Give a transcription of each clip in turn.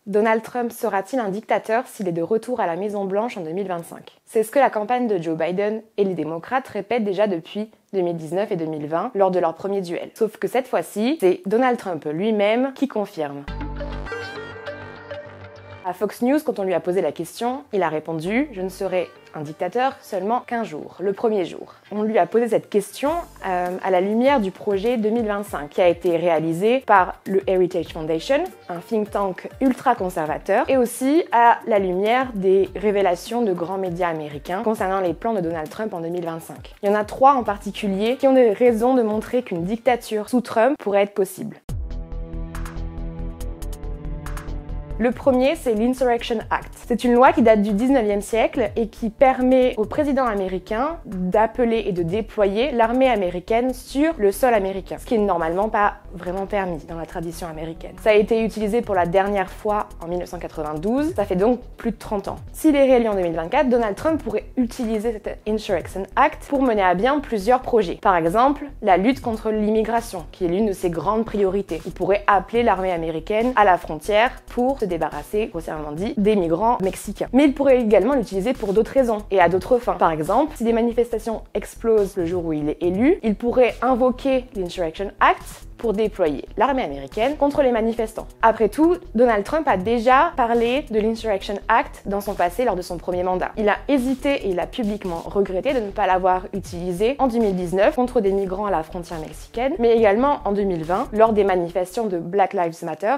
Donald Trump sera-t-il un dictateur s'il est de retour à la Maison-Blanche en 2025? C'est ce que la campagne de Joe Biden et les démocrates répètent déjà depuis 2019 et 2020 lors de leur premier duel. Sauf que cette fois-ci, c'est Donald Trump lui-même qui confirme. À Fox News, quand on lui a posé la question, il a répondu « Je ne serai un dictateur seulement qu'un jour, le premier jour ». On lui a posé cette question à la lumière du projet 2025 qui a été réalisé par le Heritage Foundation, un think tank ultra-conservateur, et aussi à la lumière des révélations de grands médias américains concernant les plans de Donald Trump en 2025. Il y en a 3 en particulier qui ont des raisons de montrer qu'une dictature sous Trump pourrait être possible. Le premier, c'est l'Insurrection Act. C'est une loi qui date du 19e siècle et qui permet au président américain d'appeler et de déployer l'armée américaine sur le sol américain, ce qui n'est normalement pas vraiment permis dans la tradition américaine. Ça a été utilisé pour la dernière fois en 1992, ça fait donc plus de 30 ans. S'il est réélu en 2024, Donald Trump pourrait utiliser cette Insurrection Act pour mener à bien plusieurs projets. Par exemple, la lutte contre l'immigration, qui est l'une de ses grandes priorités. Il pourrait appeler l'armée américaine à la frontière pour se débarrasser, grossièrement dit, des migrants mexicains. Mais il pourrait également l'utiliser pour d'autres raisons et à d'autres fins. Par exemple, si des manifestations explosent le jour où il est élu, il pourrait invoquer l'Insurrection Act pour déployer l'armée américaine contre les manifestants. Après tout, Donald Trump a déjà parlé de l'Insurrection Act dans son passé lors de son premier mandat. Il a hésité et il a publiquement regretté de ne pas l'avoir utilisé en 2019 contre des migrants à la frontière mexicaine, mais également en 2020 lors des manifestations de Black Lives Matter.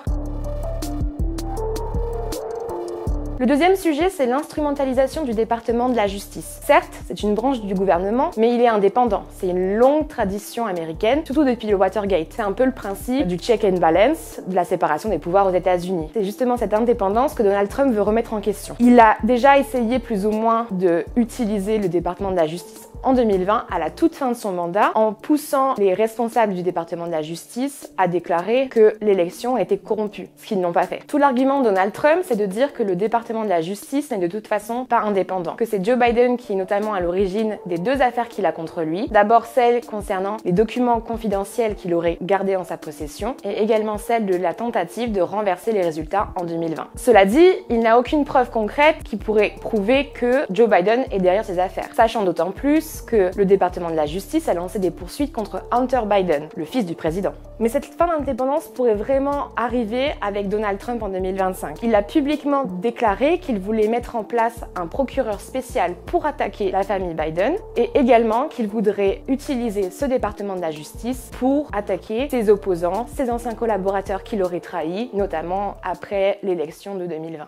Le deuxième sujet, c'est l'instrumentalisation du département de la justice. Certes, c'est une branche du gouvernement, mais il est indépendant. C'est une longue tradition américaine, surtout depuis le Watergate. C'est un peu le principe du check and balance, de la séparation des pouvoirs aux États-Unis. C'est justement cette indépendance que Donald Trump veut remettre en question. Il a déjà essayé plus ou moins de utiliser le département de la justice en 2020, à la toute fin de son mandat, en poussant les responsables du département de la justice à déclarer que l'élection a été corrompue, ce qu'ils n'ont pas fait. Tout l'argument de Donald Trump, c'est de dire que le département de la justice n'est de toute façon pas indépendant, que c'est Joe Biden qui est notamment à l'origine des 2 affaires qu'il a contre lui. D'abord celle concernant les documents confidentiels qu'il aurait gardés en sa possession, et également celle de la tentative de renverser les résultats en 2020. Cela dit, il n'a aucune preuve concrète qui pourrait prouver que Joe Biden est derrière ces affaires, sachant d'autant plus que le département de la justice a lancé des poursuites contre Hunter Biden, le fils du président. Mais cette fin d'indépendance pourrait vraiment arriver avec Donald Trump en 2025. Il a publiquement déclaré qu'il voulait mettre en place un procureur spécial pour attaquer la famille Biden et également qu'il voudrait utiliser ce département de la justice pour attaquer ses opposants, ses anciens collaborateurs qu'il aurait trahis, notamment après l'élection de 2020.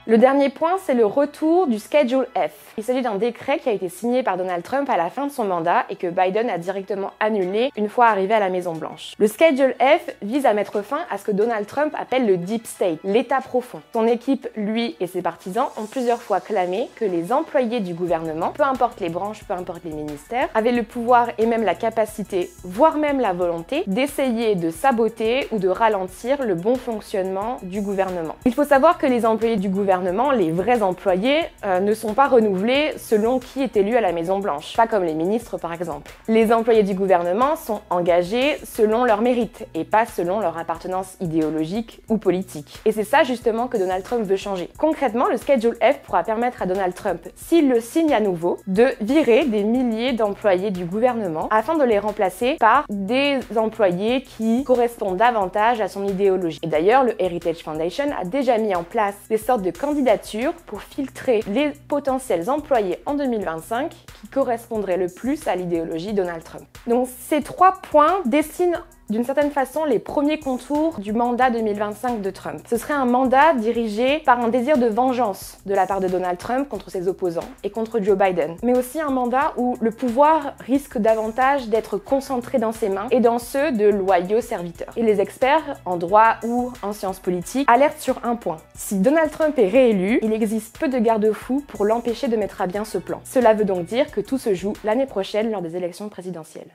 Le dernier point, c'est le retour du Schedule F. Il s'agit d'un décret qui a été signé par Donald Trump à la fin de son mandat et que Biden a directement annulé une fois arrivé à la Maison-Blanche. Le Schedule F vise à mettre fin à ce que Donald Trump appelle le Deep State, l'État profond. Son équipe, lui et ses partisans ont plusieurs fois clamé que les employés du gouvernement, peu importe les branches, peu importe les ministères, avaient le pouvoir et même la capacité, voire même la volonté, d'essayer de saboter ou de ralentir le bon fonctionnement du gouvernement. Il faut savoir que les employés du gouvernement, les vrais employés, ne sont pas renouvelés selon qui est élu à la Maison-Blanche, pas comme les ministres par exemple. Les employés du gouvernement sont engagés selon leur mérite et pas selon leur appartenance idéologique ou politique. Et c'est ça justement que Donald Trump veut changer. Concrètement, le Schedule F pourra permettre à Donald Trump, s'il le signe à nouveau, de virer des milliers d'employés du gouvernement afin de les remplacer par des employés qui correspondent davantage à son idéologie. Et d'ailleurs, le Heritage Foundation a déjà mis en place des sortes de candidatures pour filtrer les potentiels employés en 2025 qui correspondraient le plus à l'idéologie Donald Trump. Donc ces 3 points dessinent d'une certaine façon les premiers contours du mandat 2025 de Trump. Ce serait un mandat dirigé par un désir de vengeance de la part de Donald Trump contre ses opposants et contre Joe Biden, mais aussi un mandat où le pouvoir risque davantage d'être concentré dans ses mains et dans ceux de loyaux serviteurs. Et les experts en droit ou en sciences politiques alertent sur un point. Si Donald Trump est réélu, il existe peu de garde-fous pour l'empêcher de mettre à bien ce plan. Cela veut donc dire que tout se joue l'année prochaine lors des élections présidentielles.